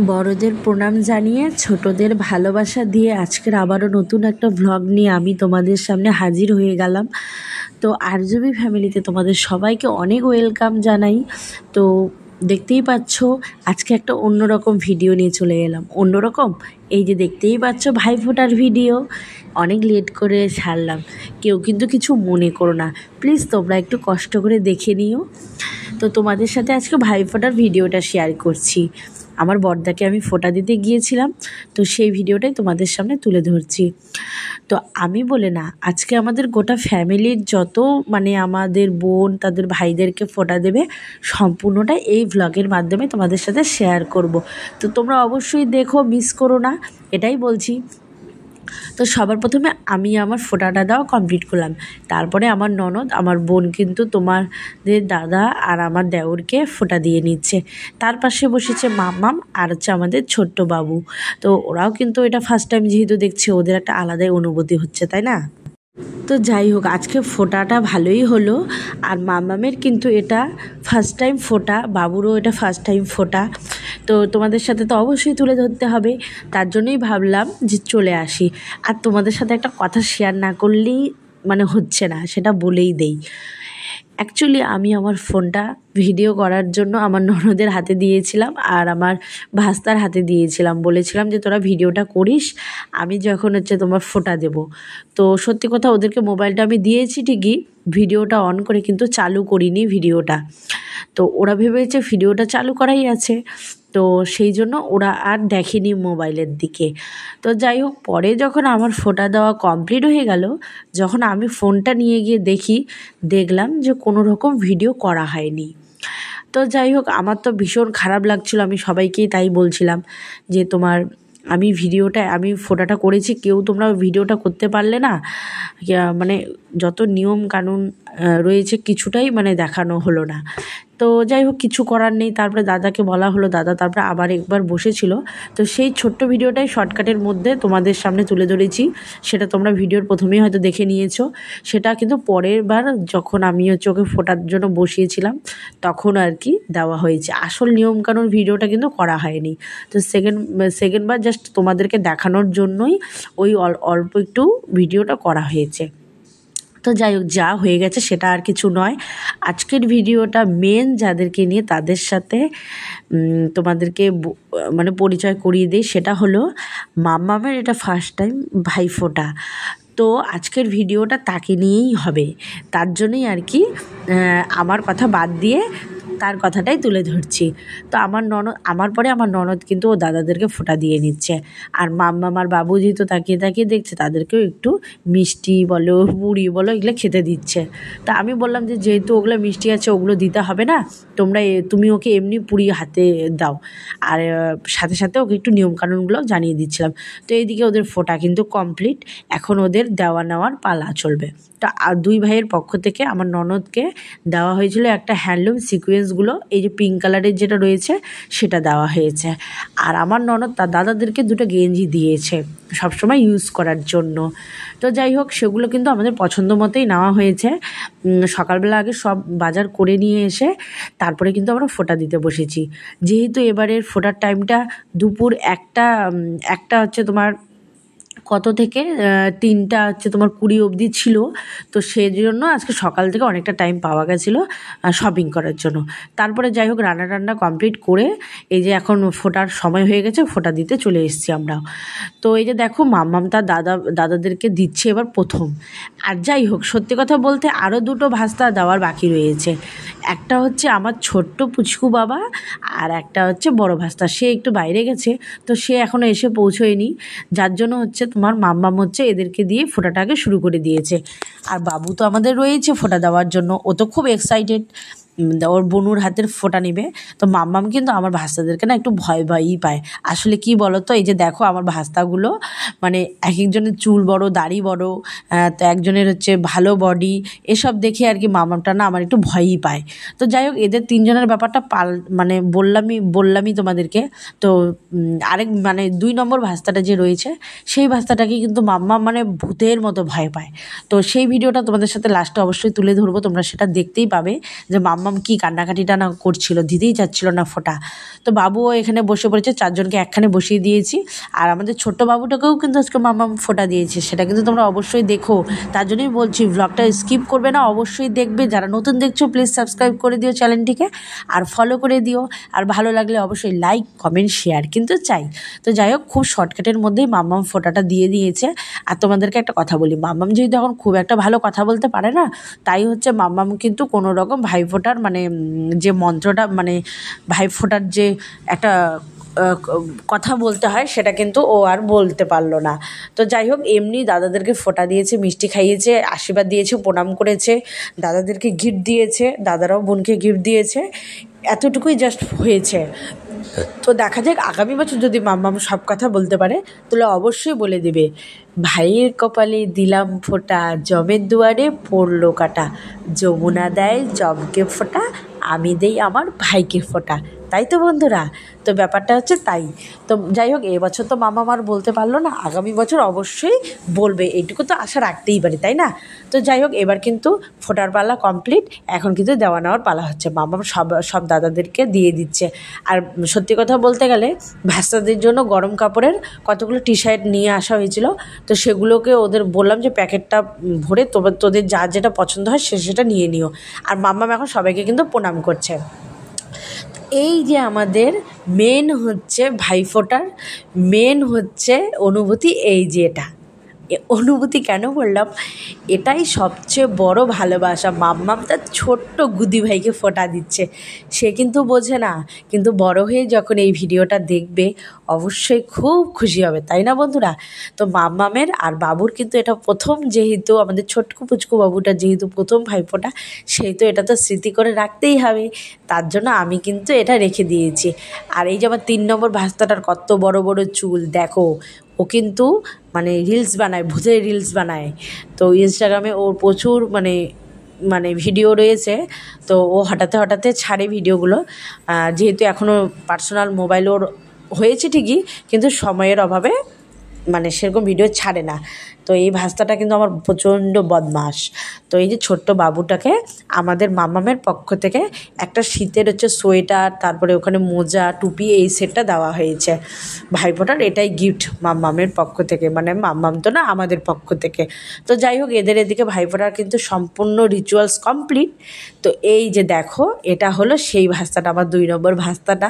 বড়দের প্রণাম জানিয়ে ছোটদের ভালোবাসা দিয়ে আজকের আবারও নতুন একটা ভ্লগ নিয়ে আমি তোমাদের সামনে হাজির হয়ে গেলাম। তো আরজবি ফ্যামিলিতে তোমাদের সবাইকে অনেক ওয়েলকাম জানাই। তো দেখতেই পাচ্ছ আজকে একটা অন্যরকম ভিডিও নিয়ে চলে এলাম। অন্যরকম এই যে দেখতেই পাচ্ছ ভাইফোঁটার ভিডিও অনেক লেট করে ছাড়লাম, কেউ কিন্তু কিছু মনে করো না প্লিজ, তোমরা একটু কষ্ট করে দেখে নিও। তো তোমাদের সাথে আজকে ভাইফোঁটার ভিডিওটা শেয়ার করছি। আমার বড়দাকে আমি ফোঁটা দিতে গিয়েছিলাম, তো সেই ভিডিওটাই তোমাদের সামনে তুলে ধরছি। তো আমি বলে না, আজকে আমাদের গোটা ফ্যামিলির যত আমাদের বোন তাদের ভাইদেরকে ফোঁটা দেবে সম্পূর্ণটা এই ভ্লগের মাধ্যমে তোমাদের সাথে শেয়ার করব। তো তোমরা অবশ্যই দেখো, মিস করো না, এটাই বলছি। তো সবার প্রথমে আমি আমার ফোঁটাটা দেওয়া কমপ্লিট করলাম। তারপরে আমার ননদ, আমার বোন কিন্তু তোমাদের দাদা আর আমার দেওরকে ফোঁটা দিয়ে নিচ্ছে। তার পাশে বসেছে মাম্মাম আর হচ্ছে আমাদের ছোট্ট বাবু। তো ওরাও কিন্তু এটা ফার্স্ট টাইম যেহেতু দেখছে, ওদের একটা আলাদাই অনুভূতি হচ্ছে, তাই না? তো যাই হোক, আজকে ফোঁটাটা ভালোই হলো। আর মামামের কিন্তু এটা ফার্স্ট টাইম ফোঁটা, বাবুরও এটা ফার্স্ট টাইম ফোঁটা। তো তোমাদের সাথে তো অবশ্যই তুলে ধরতে হবে, তার জন্যই ভাবলাম যে চলে আসি। আর তোমাদের সাথে একটা কথা শেয়ার না করলেই হচ্ছে না, সেটা বলেই দেই। অ্যাকচুয়ালি আমি আমার ফোনটা ভিডিও করার জন্য আমার ননদের হাতে দিয়েছিলাম আর আমার ভাস্তার হাতে দিয়েছিলাম, বলেছিলাম যে তোরা ভিডিওটা করিস, আমি যখন তোমার ফোঁটা দেব। তো সত্যি কথা, ওদেরকে মোবাইলটা আমি দিয়েছি ঠিকই, ভিডিওটা অন করে কিন্তু চালু করিনি ভিডিওটা। তো ওরা ভেবেছে ভিডিওটা চালু করাই আছে, তো সেই জন্য ওরা আর দেখেনি মোবাইলের দিকে। তো যাই হোক, পরে যখন আমার ফোঁটা দেওয়া কমপ্লিট হয়ে গেল, যখন আমি ফোনটা নিয়ে গিয়ে দেখলাম যে কোনো রকম ভিডিও করা হয়নি। তো যাই হোক, আমার তো ভীষণ খারাপ লাগছিল, আমি সবাইকেই তাই বলছিলাম যে আমি ফোঁটাটা করেছি, কেউ তোমরা ভিডিওটা করতে পারলে না, যত নিয়ম কানুন রয়েছে কিছুটাই দেখানো হলো না। তো যাই হোক, কিছু করার নেই। তারপরে দাদাকে বলা হলো, দাদা তারপরে আবার একবার বসেছিল। তো সেই ছোট্ট ভিডিওটাই শর্টকাটের মধ্যে তোমাদের সামনে তুলে ধরেছি, সেটা তোমরা ভিডিওর প্রথমেই হয়তো দেখে নিয়েছো। সেটা কিন্তু পরের বার যখন আমি ওকে ফোটার জন্য বসিয়েছিলাম তখন আর কি দেওয়া হয়েছে, আসল নিয়মকানুন ভিডিওটা কিন্তু করা হয়নি। তো সেকেন্ড বার জাস্ট তোমাদেরকে দেখানোর জন্যই ওই অল্প একটু ভিডিওটা করা হয়েছে। তো যাই হোক, যা হয়ে গেছে সেটা আর কিছু নয়। আজকের ভিডিওটা মেন যাদেরকে নিয়ে, তাদের সাথে তোমাদেরকে পরিচয় করিয়ে দিই। সেটা হলো মাম্মামের এটা ফার্স্ট টাইম ভাইফোঁটা। তো আজকের ভিডিওটা তাকে নিয়েই হবে, তার জন্যই আর কি আমার কথা বাদ দিয়ে তার কথাটাই তুলে ধরছি। তো আমার পরে আমার ননদ কিন্তু ও দাদাদেরকে ফোঁটা দিয়ে নিচ্ছে। আর মাম্মাম আর বাবু যেহেতু তাকিয়ে তাকিয়ে দেখছে, তাদেরকেও একটু মিষ্টি বলো, মুড়ি বলো, এগুলো খেতে দিচ্ছে। তা আমি বললাম যে যেহেতু ওগুলো মিষ্টি আছে, ওগুলো দিতে হবে না, তুমি ওকে এমনি পুরি হাতে দাও। আর সাথে সাথে ওকে একটু নিয়মকানুনগুলো জানিয়ে দিচ্ছিলাম। তো এইদিকে ওদের ফোঁটা কিন্তু কমপ্লিট, এখন ওদের দেওয়া নেওয়ার পালা চলবে। তো দুই ভাইয়ের পক্ষ থেকে আমার ননদকে দেওয়া হয়েছিল একটা হ্যান্ডলুম সিকোয়েন্সগুলো, এই যে পিঙ্ক কালারের যেটা রয়েছে সেটা দেওয়া হয়েছে। আর আমার ননদ তার দাদাদেরকে দুটো গেঞ্জি দিয়েছে সবসময় ইউজ করার জন্য। তো যাই হোক, সেগুলো কিন্তু আমাদের পছন্দ মতোই নেওয়া হয়েছে। সকালবেলা আগে সব বাজার করে নিয়ে এসে তারপরে কিন্তু আমরা ফোঁটা দিতে বসেছি। যেহেতু এবারের ফোঁটার টাইমটা দুপুর একটা তোমার কত থেকে 3টা তোমার 20 অবধি ছিল। তো সেই জন্য আজকে সকাল থেকে অনেকটা টাইম পাওয়া গেছিলো শপিং করার জন্য। তারপরে যাই হোক, রান্না কমপ্লিট করে এই যে এখন ফোঁটার সময় হয়ে গেছে, ফোঁটা দিতে চলে এসেছি আমরাও। তো এই যে দেখো, মাম্মাম তার দাদাদেরকে দিচ্ছে এবার প্রথম। আর যাই হোক, সত্যি কথা বলতে আরও দুটো ভাস্তা দেওয়ার বাকি রয়েছে। একটা হচ্ছে আমার ছোট্ট পুচকু বাবা, আর একটা হচ্ছে বড় ভাস্তা, সে একটু বাইরে গেছে, তো সে এখনও এসে পৌঁছোয়নি, যার জন্য তোমার মাম্মাম এদেরকে দিয়ে ফোঁটাটাকে শুরু করে দিয়েছে। আর বাবু তো আমাদের রয়েছে ফোঁটা দেওয়ার জন্য, ও তো খুব এক্সাইটেড, ওর বনুর হাতের ফোঁটা নেবে। তো মাম্মাম কিন্তু আমার ভাস্তাদেরকে না একটু ভয়ই পায়। আসলে কি বলো তো, এই যে দেখো আমার ভাস্তাগুলো এক একজনের চুল বড়, দাড়ি বড়, তো একজনের ভালো বডি, এসব দেখে আর কি মাম্মামটা না আমার একটু ভয়ই পায়। তো যাই হোক, এদের 3জনের ব্যাপারটা বললামই তোমাদেরকে। তো আরেক 2 নম্বর ভাস্তাটা যে রয়েছে, সেই ভাস্তাটাকে কিন্তু মাম্মাম ভূতের মতো ভয় পায়। তো সেই ভিডিওটা তোমাদের সাথে লাস্টে অবশ্যই তুলে ধরবো, তোমরা সেটা দেখতেই পাবে যে মাম্মাম মাম্মাম কি কান্নাকাটিটা না করছিল, দিতেই চাচ্ছিল না ফোঁটা। তো বাবুও এখানে বসে পড়েছে, চারজনকে একখানে বসিয়ে দিয়েছি। আর আমাদের ছোট্ট বাবুটাকেও কিন্তু আজকে মাম্মাম ফোঁটা দিয়েছে, সেটা কিন্তু তোমরা অবশ্যই দেখো। তার জন্যই বলছি ব্লগটা স্কিপ করবে না, অবশ্যই দেখবে। যারা নতুন দেখছো প্লিজ সাবস্ক্রাইব করে দিও চ্যানেলটিকে, আর ফলো করে দিও। আর ভালো লাগলে অবশ্যই লাইক কমেন্ট শেয়ার কিন্তু চাই। তো যাই হোক, খুব শর্টকাটের মধ্যেই মাম্মাম ফোঁটাটা দিয়ে দিয়েছে। আর তোমাদেরকে একটা কথা বলি, মাম্মাম যেহেতু এখন খুব একটা ভালো কথা বলতে পারে না, তাই হচ্ছে মাম্মাম কিন্তু কোনো রকম ভাইফোঁটার মানে যে মন্ত্রটা মানে ভাইফোঁটার যে একটা কথা বলতে হয় সেটা কিন্তু ও আর বলতে পারলো না। তো যাই হোক, এমনি দাদাদেরকে ফোঁটা দিয়েছে, মিষ্টি খাইয়েছে, আশীর্বাদ দিয়েছে, প্রণাম করেছে, দাদাদেরকে গিফট দিয়েছে, দাদারাও বোনকে গিফট দিয়েছে, এতটুকুই জাস্ট হয়েছে। তো দেখা যাক আগামী বছর যদি মাম্মাম সব কথা বলতে পারে তাহলে অবশ্যই বলে দেবে, ভাইয়ের কপালে দিলাম ফোঁটা, জমের দুয়ারে পড়লো কাটা, যমুনা দেয় জমকে ফোঁটা, আমি দেই আমার ভাইকে ফোঁটা। তাই তো বন্ধুরা, তো ব্যাপারটা হচ্ছে তাই। তো যাই হোক, এবছর তো মামা আর বলতে পারলো না, আগামী বছর অবশ্যই বলবে, এইটুকু তো আশা রাখতেই পারি, তাই না? তো যাই হোক, এবার কিন্তু ফোঁটার পালা কমপ্লিট, এখন কিন্তু দেওয়া নেওয়ার পালা হচ্ছে। মামা সব দাদাদেরকে দিয়ে দিচ্ছে। আর সত্যি কথা বলতে গেলে ভাস্তাদের জন্য গরম কাপড়ের কতগুলো টি শার্ট নিয়ে আসা হয়েছিল, তো সেগুলোকে ওদের বললাম যে প্যাকেটটা ভরে তোদের যা যেটা পছন্দ হয় সেটা নিয়ে নিও। আর মাম্মাম এখন সবাইকে কিন্তু প্রণাম করছে। এই যে আমাদের মেন হচ্ছে ভাইফোঁটার মেন হচ্ছে অনুভূতি, এই যে এটা অনুভূতি কেন বললাম, এটাই সবচেয়ে বড় ভালোবাসা। মাম্মাম তার ছোট্ট গুদি ভাইকে ফোঁটা দিচ্ছে, সে কিন্তু বোঝে না, কিন্তু বড় হয়ে যখন এই ভিডিওটা দেখবে অবশ্যই খুব খুশি হবে, তাই না বন্ধুরা? তো মাম্মামের আর বাবুর কিন্তু এটা প্রথম, যেহেতু আমাদের ছোট্ট পুচকু বাবুটা যেহেতু প্রথম ভাইফোঁটা, সেহেতু এটা তো স্মৃতি করে রাখতেই হবে, তার জন্য আমি কিন্তু এটা রেখে দিয়েছি। আর এই যে আমার 3 নম্বর ভাস্তাটার কত বড় বড় চুল দেখো, ও কিন্তু মানে রিলস বানায়, ভূতের রিলস বানায়। তো ইনস্টাগ্রামে ওর প্রচুর মানে ভিডিও রয়েছে, তো ও হঠাৎ ছাড়ে ভিডিওগুলো। যেহেতু এখনও পার্সোনাল মোবাইল ওর হয়েছে ঠিকই, কিন্তু সময়ের অভাবে মানে সেরকম ভিডিও ছাড়ে না। তো এই ভাস্তাটা কিন্তু আমার প্রচণ্ড বদমাস। তো এই যে ছোট্ট বাবুটাকে আমাদের মাম্মামের পক্ষ থেকে একটা শীতের হচ্ছে সোয়েটার, তারপরে ওখানে মোজা, টুপি, এই সেটটা দেওয়া হয়েছে ভাইফোঁটার। এটাই গিফট মাম্মামের পক্ষ থেকে, মানে মাম্মাম তো না, আমাদের পক্ষ থেকে। তো যাই হোক, এদের এদিকে ভাইফোঁটার কিন্তু সম্পূর্ণ রিচুয়ালস কমপ্লিট। তো এই যে দেখো, এটা হলো সেই ভাস্তাটা, আমার 2 নম্বর ভাস্তাটা।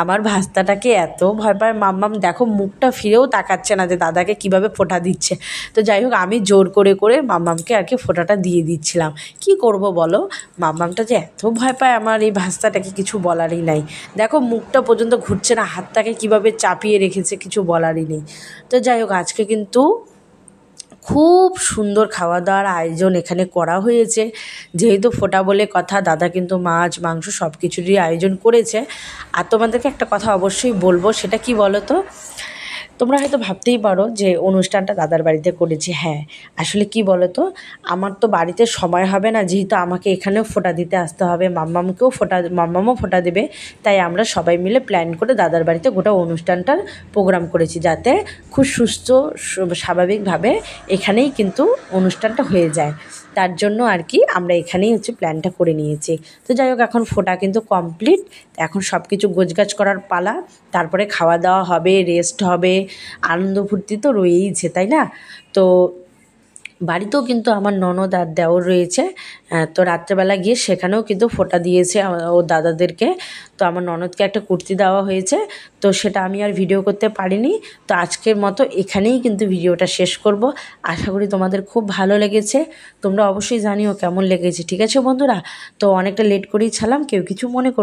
আমার ভাস্তাটাকে এত ভয় পায় মাম্মাম, দেখো মুখটা ফিরেও তাকাচ্ছে না যে দাদাকে কিভাবে ফোঁটা দিচ্ছে। তো যাই হোক, আমি জোর করে মাম্মামকে আর কি ফোঁটাটা দিয়ে দিচ্ছিলাম। কি করব বলো, মাম্মামটা যে এত ভয় পায় আমার এই ভাস্তাটাকে, কিছু বলারই নাই। দেখো মুখটা পর্যন্ত ঘুরছে না, হাতটাকে কিভাবে চাপিয়ে রেখেছে, কিছু বলারই নেই। তো যাই হোক, আজকে কিন্তু খুব সুন্দর খাওয়া দাওয়ার আয়োজন এখানে করা হয়েছে। যেহেতু ফোঁটা বলে কথা, দাদা কিন্তু মাছ মাংস সব কিছুরই আয়োজন করেছে। আর তোমাদেরকে একটা কথা অবশ্যই বলবো, সেটা কি বলো তো, তোমরা হয়তো ভাবতেই পারো যে অনুষ্ঠানটা দাদার বাড়িতে করেছি। হ্যাঁ, আসলে কি বলো তো, আমার তো বাড়িতে সময় হবে না, যেহেতু আমাকে এখানেও ফোঁটা দিতে আসতে হবে, মাম্মামও ফোঁটা দেবে। তাই আমরা সবাই মিলে প্ল্যান করে দাদার বাড়িতে গোটা অনুষ্ঠানটার প্রোগ্রাম করেছি, যাতে খুব সুস্থ স্বাভাবিকভাবে এখানেই কিন্তু অনুষ্ঠানটা হয়ে যায়। তার জন্য আর কি আমরা এখানেই হচ্ছে প্ল্যানটা করে নিয়েছি। তো যাই হোক, এখন ফোঁটা কিন্তু কমপ্লিট, এখন সব কিছু গোছগাছ করার পালা, তারপরে খাওয়া দাওয়া হবে, রেস্ট হবে, আনন্দ ফুর্তি তো রয়েইছে, তাই না? তো বাড়িতেও কিন্তু আমার ননদ আর দেওর রয়েছে। তো রাত্রেবেলা গিয়ে সেখানেও কিন্তু ফোঁটা দিয়েছে ও দাদাদেরকে। তো আমার ননদকে একটা কুর্তি দেওয়া হয়েছে, তো সেটা আমি আর ভিডিও করতে পারিনি। তো আজকের মতো এখানেই কিন্তু ভিডিওটা শেষ করব। আশা করি তোমাদের খুব ভালো লেগেছে, তোমরা অবশ্যই জানিও কেমন লেগেছে, ঠিক আছে বন্ধুরা? তো অনেকটা লেট করেই ছাড়লাম, কেউ কিছু মনে করো।